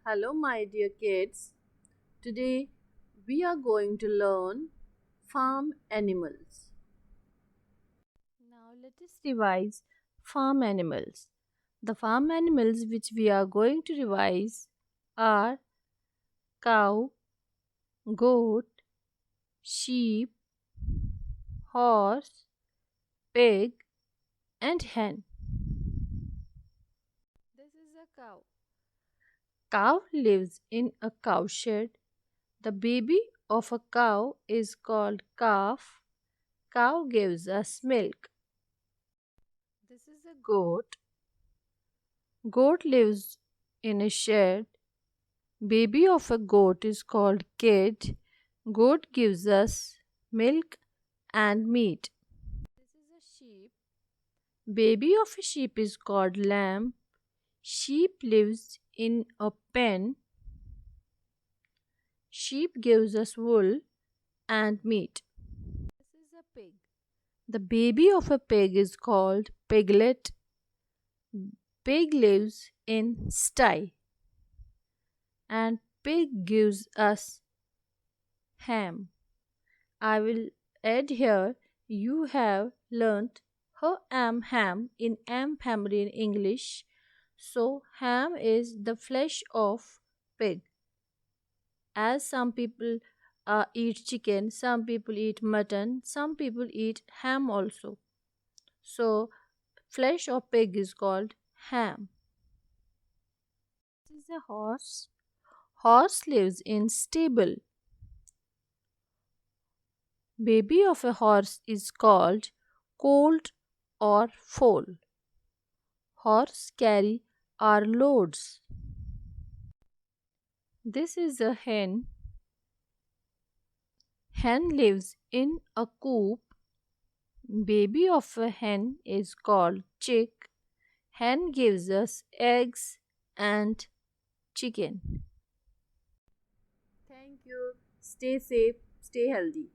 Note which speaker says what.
Speaker 1: Hello, my dear kids. Today we are going to learn farm animals. Now let us revise farm animals. The farm animals which we are going to revise are cow, goat, sheep, horse, pig, and hen. This is a cow. Cow lives in a cowshed. The baby of a cow is called calf. Cow gives us milk. This is a goat. Goat lives in a shed. Baby of a goat is called kid. Goat gives us milk and meat. This is a sheep. Baby of a sheep is called lamb. Sheep lives in a pen. Sheep gives us wool and meat. This is a pig. The baby of a pig is called piglet. Pig lives in sty and pig gives us ham. I will add here you have learnt her am ham in am family in English. So ham is the flesh of pig. As some people eat chicken, some people eat mutton, some people eat ham also. So flesh of pig is called ham. This is a horse. Horse lives in stable. Baby of a horse is called colt or foal. Horse carry our loads. This is a hen. Hen lives in a coop. Baby of a hen is called chick. Hen gives us eggs and chicken. Thank you. Stay safe, stay healthy.